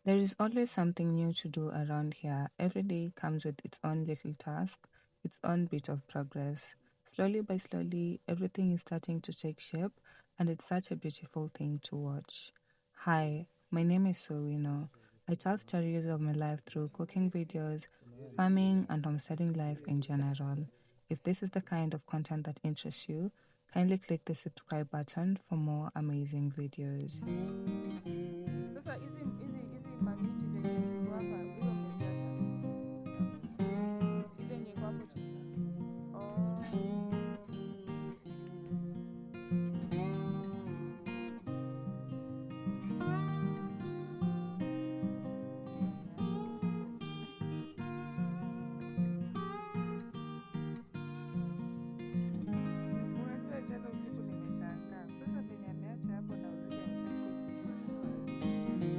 There is always something new to do around here. Every day comes with its own little task, its own bit of progress. Slowly by slowly, everything is starting to take shape, and it's such a beautiful thing to watch. Hi, my name is Sowino. I tell stories of my life through cooking videos, farming, and homesteading life in general. If this is the kind of content that interests you, kindly click the subscribe button for more amazing videos. Sasa hizi mamiti zenye ziko hapa, hiyo umeziacha ile yenye iko hapo chini. Oh. Unajua jana usiku nimeshangaa. Sasa penye ameacha hapo na urudi amechukua kichwa.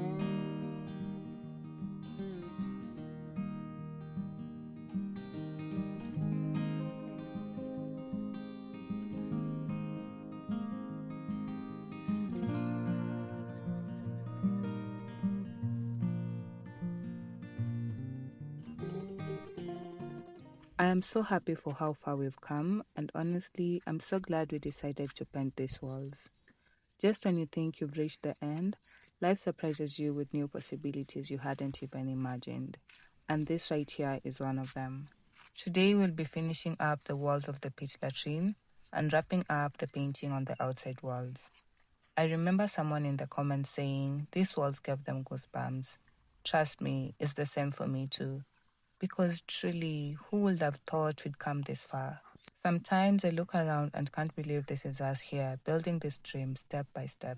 I am so happy for how far we've come, and honestly, I'm so glad we decided to paint these walls. Just when you think you've reached the end, life surprises you with new possibilities you hadn't even imagined. And this right here is one of them. Today we'll be finishing up the walls of the pit latrine and wrapping up the painting on the outside walls. I remember someone in the comments saying these walls gave them goosebumps. Trust me, it's the same for me too. Because truly, who would have thought we'd come this far? Sometimes I look around and can't believe this is us here, building this dream step by step.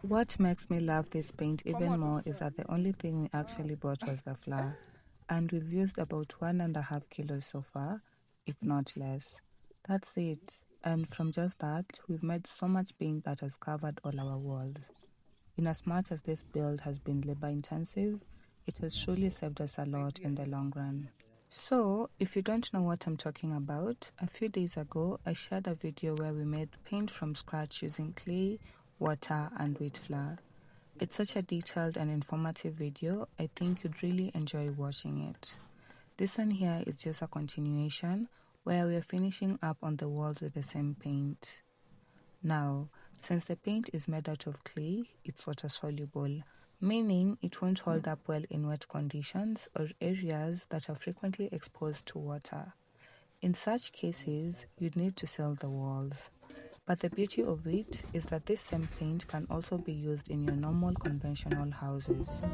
What makes me love this paint even more is that the only thing we actually bought was the flour, and we've used about 1.5 kilos so far, if not less. That's it, and from just that, we've made so much paint that has covered all our walls. In as much as this build has been labor intensive, it has truly saved us a lot in the long run. So, if you don't know what I'm talking about, a few days ago I shared a video where we made paint from scratch using clay, water, and wheat flour. It's such a detailed and informative video, I think you'd really enjoy watching it. This one here is just a continuation where we are finishing up on the walls with the same paint. Now, since the paint is made out of clay, it's water soluble, meaning it won't hold up well in wet conditions or areas that are frequently exposed to water. In such cases, you'd need to seal the walls. But the beauty of it is that this same paint can also be used in your normal conventional houses.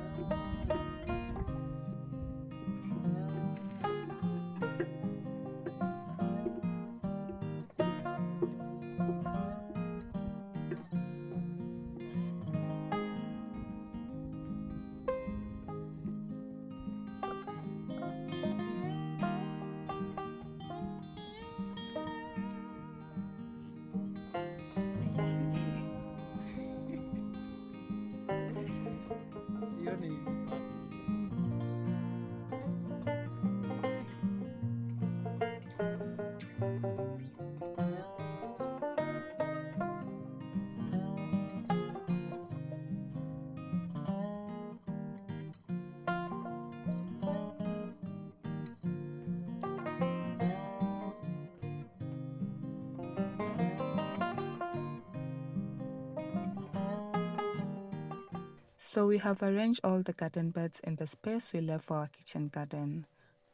So we have arranged all the garden beds in the space we left for our kitchen garden,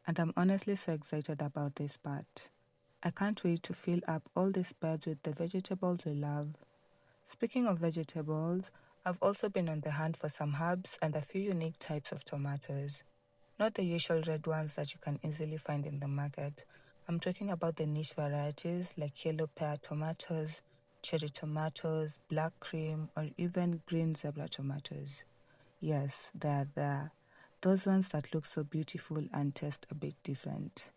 and I'm honestly so excited about this part. I can't wait to fill up all these beds with the vegetables we love. Speaking of vegetables, I've also been on the hunt for some herbs and a few unique types of tomatoes. Not the usual red ones that you can easily find in the market. I'm talking about the niche varieties like yellow pear tomatoes, cherry tomatoes, black cream, or even green zebra tomatoes. Yes, they're there. Those ones that look so beautiful and taste a bit different.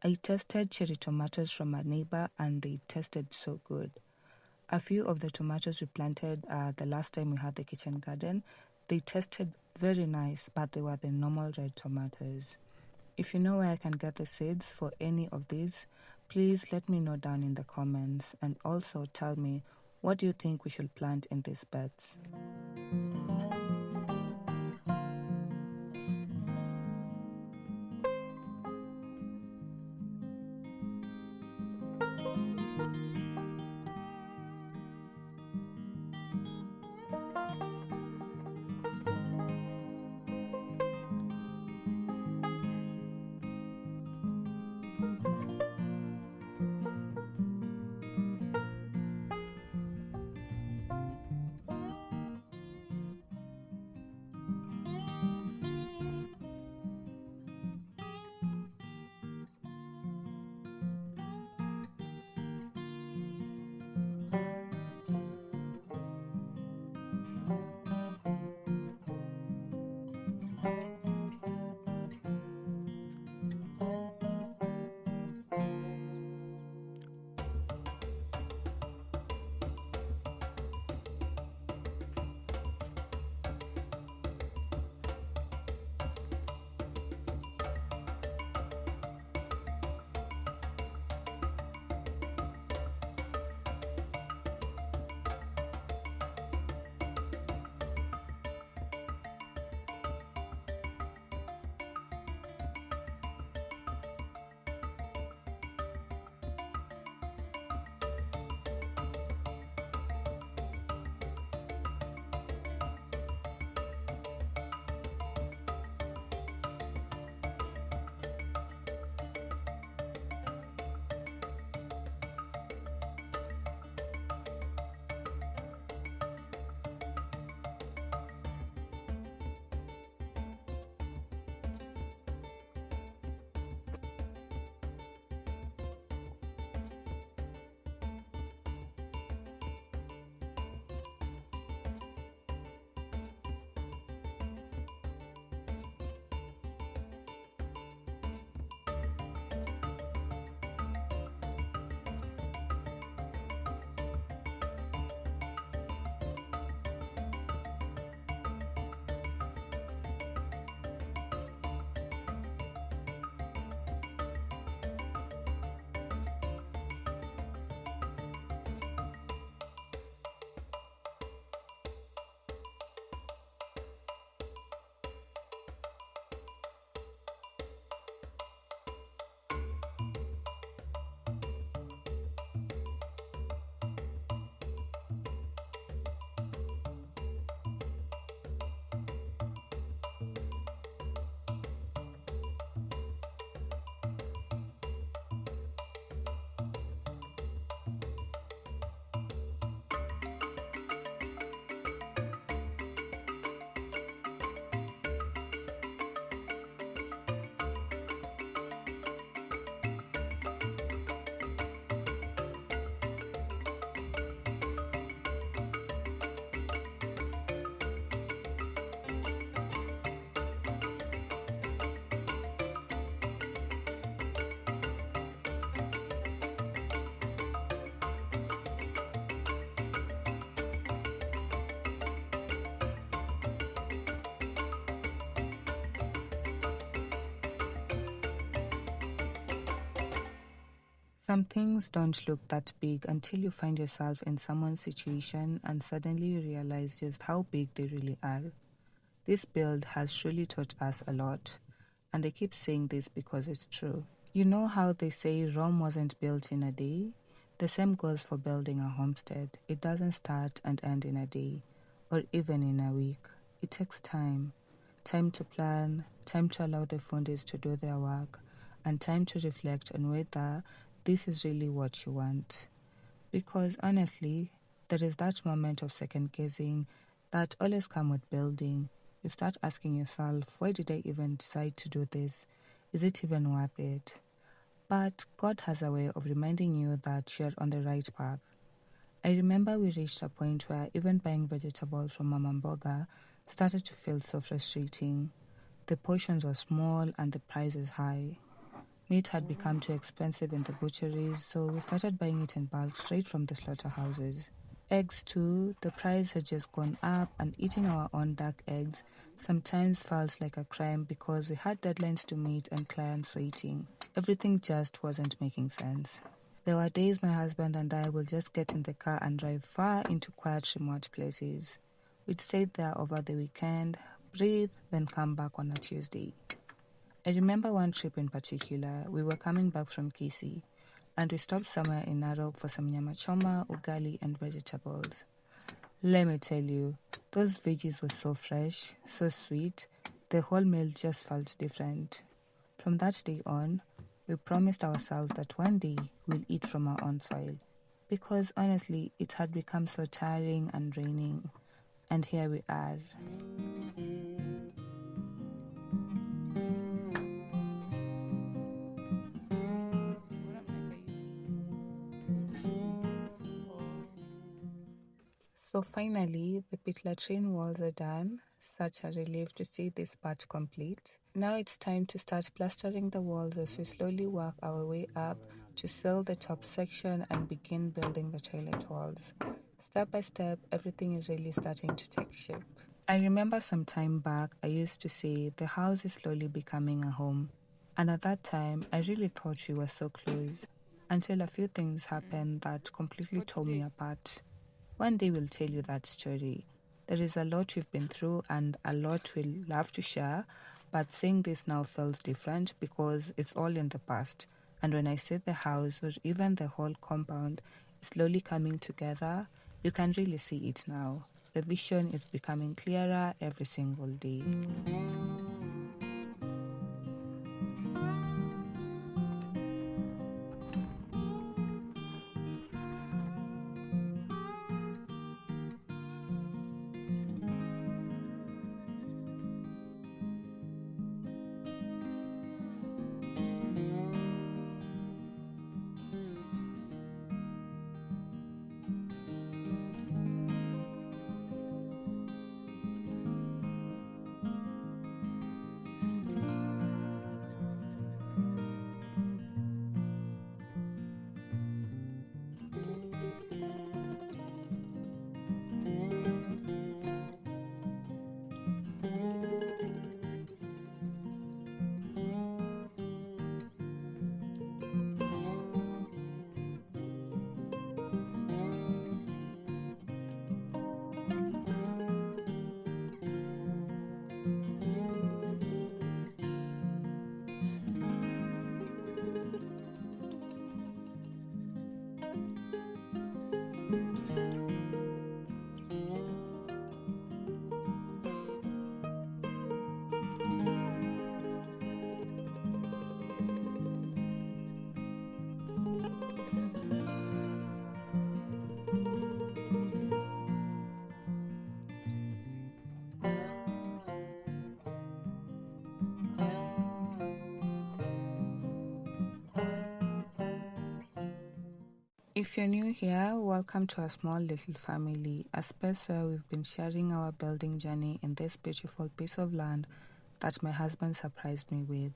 I tested cherry tomatoes from a neighbor and they tasted so good. A few of the tomatoes we planted the last time we had the kitchen garden, they tasted very nice, but they were the normal red tomatoes. If you know where I can get the seeds for any of these, please let me know down in the comments and also tell me what do you think we should plant in these beds. Some things don't look that big until you find yourself in someone's situation and suddenly you realize just how big they really are. This build has truly taught us a lot, and I keep saying this because it's true. You know how they say Rome wasn't built in a day? The same goes for building a homestead. It doesn't start and end in a day, or even in a week. it takes time. Time to plan, time to allow the founders to do their work, and time to reflect on whether this is really what you want. Because honestly, there is that moment of second guessing that always comes with building. You start asking yourself, why did I even decide to do this? Is it even worth it? But God has a way of reminding you that you're on the right path. I remember we reached a point where even buying vegetables from Mama Mboga started to feel so frustrating. The portions were small and the prices high. Meat had become too expensive in the butcheries, so we started buying it in bulk straight from the slaughterhouses. Eggs too, the price had just gone up, and eating our own duck eggs sometimes felt like a crime because we had deadlines to meet and clients waiting. Everything just wasn't making sense. There were days my husband and I would just get in the car and drive far into quiet remote places. We'd stay there over the weekend, breathe, then come back on a Tuesday. I remember one trip in particular. We were coming back from Kisii, and we stopped somewhere in Narok for some nyama choma, ugali, and vegetables. Let me tell you, those veggies were so fresh, so sweet, the whole meal just felt different. From that day on, we promised ourselves that one day we'll eat from our own soil. Because honestly, it had become so tiring and draining. And here we are. So finally, the pit latrine walls are done. Such a relief to see this part complete. Now it's time to start plastering the walls as we slowly work our way up to seal the top section and begin building the toilet walls. Step by step, everything is really starting to take shape. I remember some time back, I used to say the house is slowly becoming a home. And at that time, I really thought we were so close until a few things happened that completely tore me apart. One day we'll tell you that story. There is a lot we've been through and a lot we'll love to share, but saying this now feels different because it's all in the past. And when I say the house or even the whole compound is slowly coming together, you can really see it now. The vision is becoming clearer every single day. If you're new here, welcome to our small little family, a space where we've been sharing our building journey in this beautiful piece of land that my husband surprised me with.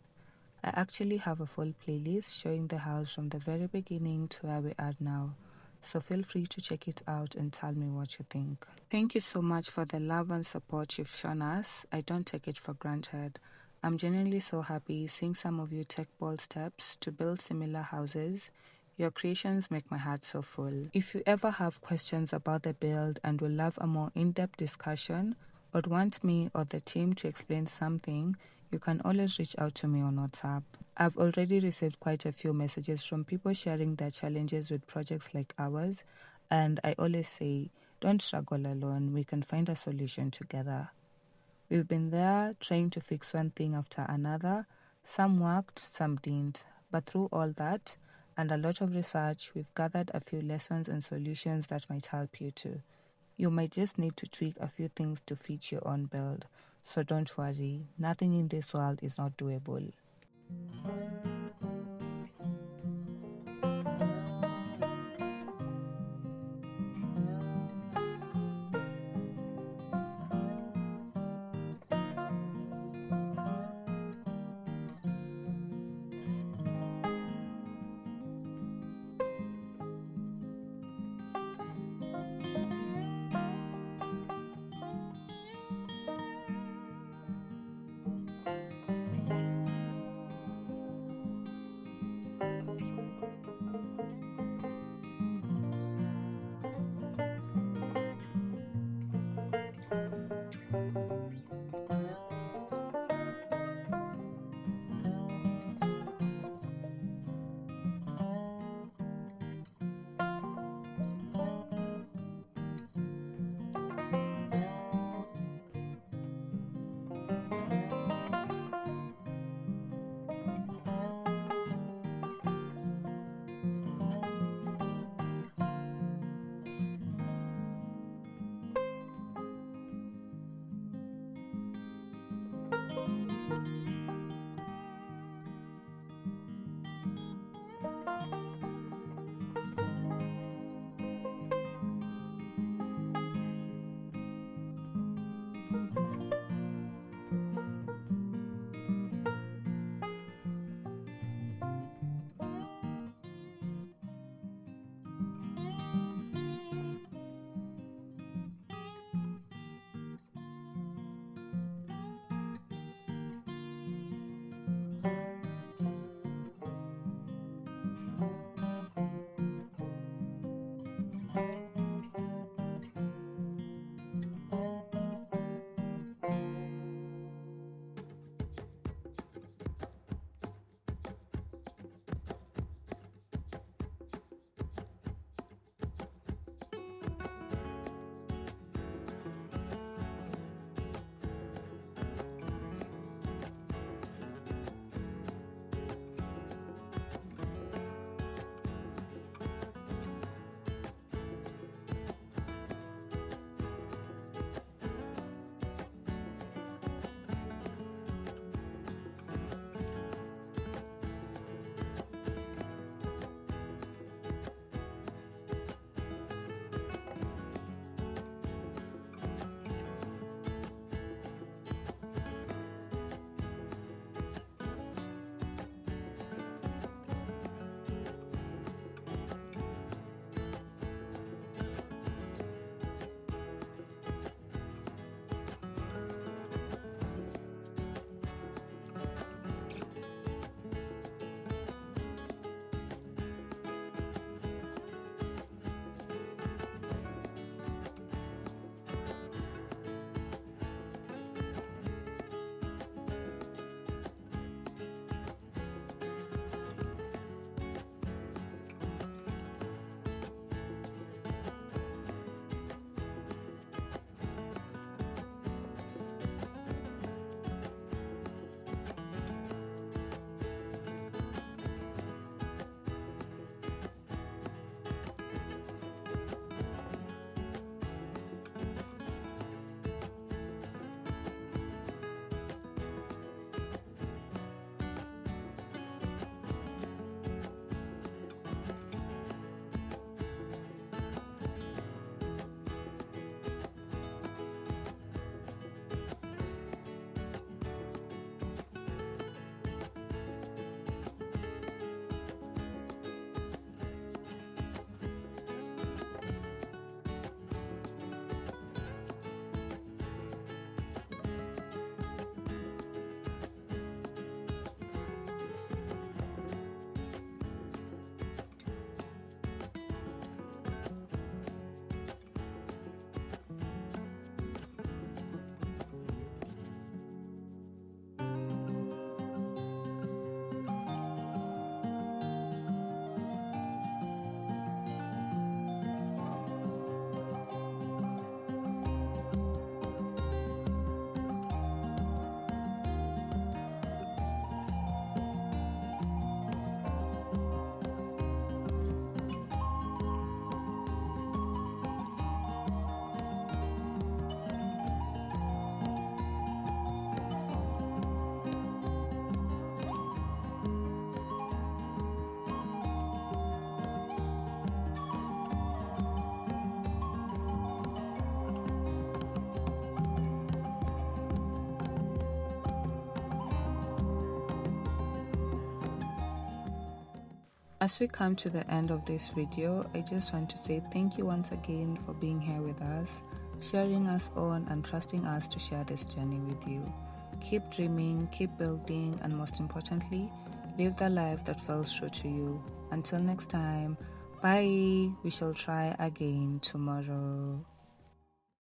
I actually have a full playlist showing the house from the very beginning to where we are now, so feel free to check it out and tell me what you think. Thank you so much for the love and support you've shown us. I don't take it for granted. I'm genuinely so happy seeing some of you take bold steps to build similar houses. Your creations make my heart so full. If you ever have questions about the build and would love a more in-depth discussion or want me or the team to explain something, you can always reach out to me on WhatsApp. I've already received quite a few messages from people sharing their challenges with projects like ours, and I always say, don't struggle alone, we can find a solution together. We've been there trying to fix one thing after another. Some worked, some didn't. But through all that and a lot of research, we've gathered a few lessons and solutions that might help you too. You might just need to tweak a few things to fit your own build. So don't worry, nothing in this world is not doable. As we come to the end of this video, I just want to say thank you once again for being here with us, cheering us on and trusting us to share this journey with you. Keep dreaming, keep building, and most importantly, live the life that feels true to you. Until next time, bye. We shall try again tomorrow.